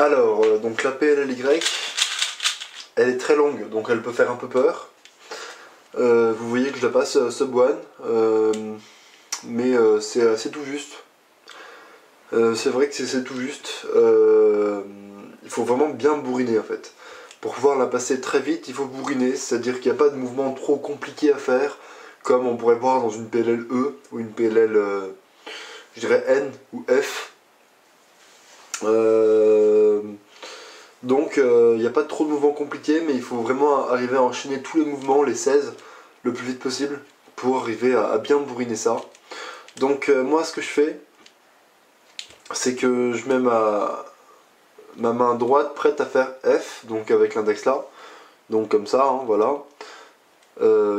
Alors, donc la PLLY, elle est très longue, donc elle peut faire un peu peur. Vous voyez que je la passe sub one, mais c'est tout juste. C'est vrai que c'est tout juste. Il faut vraiment bien bourriner en fait. Pour pouvoir la passer très vite, il faut bourriner, c'est-à-dire qu'il n'y a pas de mouvement trop compliqué à faire, comme on pourrait voir dans une PLL E ou une PLL, je dirais N ou F. Donc il n'y a pas trop de mouvements compliqués, mais il faut vraiment arriver à enchaîner tous les mouvements, les 16, le plus vite possible, pour arriver à bien bourriner ça. Donc moi ce que je fais, c'est que je mets ma main droite prête à faire F, donc avec l'index là, donc comme ça, hein, voilà.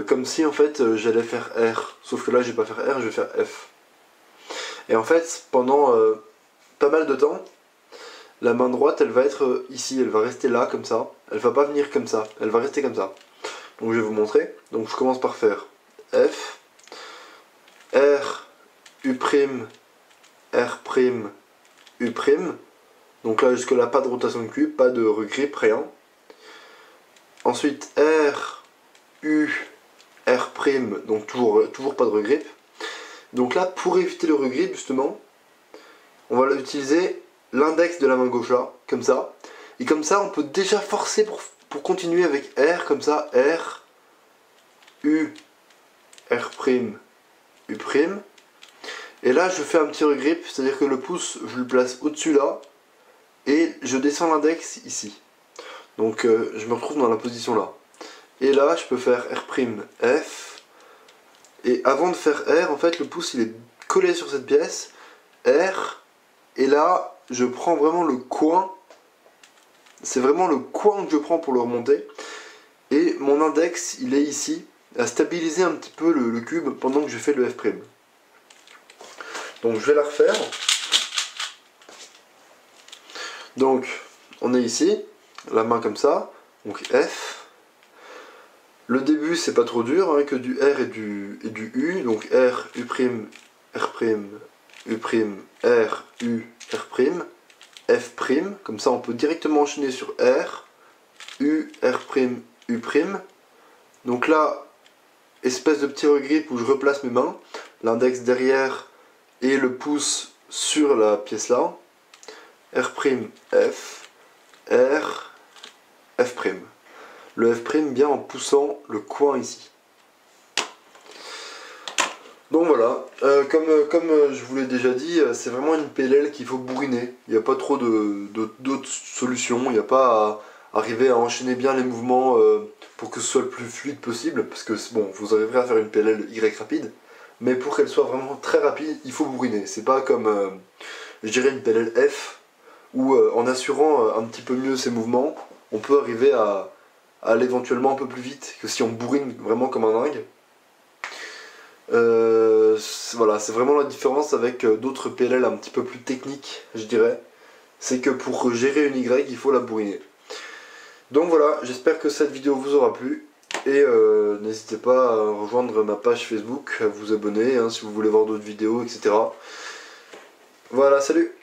Comme si en fait j'allais faire R, sauf que là je vais pas faire R, je vais faire F. Et en fait, pendant pas mal de temps, la main droite elle va être ici, elle va rester là comme ça, elle va pas venir comme ça, elle va rester comme ça. Donc je vais vous montrer, donc je commence par faire F, R, U', R', U', donc là jusque là pas de rotation de cube, pas de regrip, rien. Ensuite R, U, R', donc toujours pas de regrip. Donc là pour éviter le regrip justement, on va utiliser l'index de la main gauche là, comme ça. Et comme ça on peut déjà forcer pour continuer avec R, comme ça, R, U, R', U'. Et là je fais un petit regrip, c'est-à-dire que le pouce je le place au-dessus là, et je descends l'index ici. Donc je me retrouve dans la position là. Et là je peux faire R', F. Et avant de faire R, en fait le pouce il est collé sur cette pièce, R, et là je prends vraiment le coin, c'est vraiment le coin que je prends pour le remonter, et mon index il est ici, à stabiliser un petit peu le cube pendant que je fais le F'. Donc je vais la refaire. Donc on est ici, la main comme ça, donc F. Le début c'est pas trop dur, hein, que du R et du U, donc R, U', R', U', R, U, R', F', comme ça on peut directement enchaîner sur R, U, R', U'. Donc là, espèce de petit regrip où je replace mes mains, l'index derrière et le pouce sur la pièce là, R', F, R, F'. Le F' bien en poussant le coin ici. Donc voilà, comme je vous l'ai déjà dit, c'est vraiment une PLL qu'il faut bourriner. Il n'y a pas trop d'autres solutions, il n'y a pas à arriver à enchaîner bien les mouvements pour que ce soit le plus fluide possible, parce que bon, vous arriverez à faire une PLL Y rapide, mais pour qu'elle soit vraiment très rapide, il faut bourriner. C'est pas comme, je dirais, une PLL F, où en assurant un petit peu mieux ses mouvements, on peut arriver à aller éventuellement un peu plus vite que si on bourrine vraiment comme un dingue. Voilà, c'est vraiment la différence avec d'autres PLL un petit peu plus techniques, je dirais. C'est que pour gérer une Y, il faut la bourriner. Donc voilà, j'espère que cette vidéo vous aura plu. Et n'hésitez pas à rejoindre ma page Facebook, à vous abonner hein, si vous voulez voir d'autres vidéos, etc. Voilà, salut!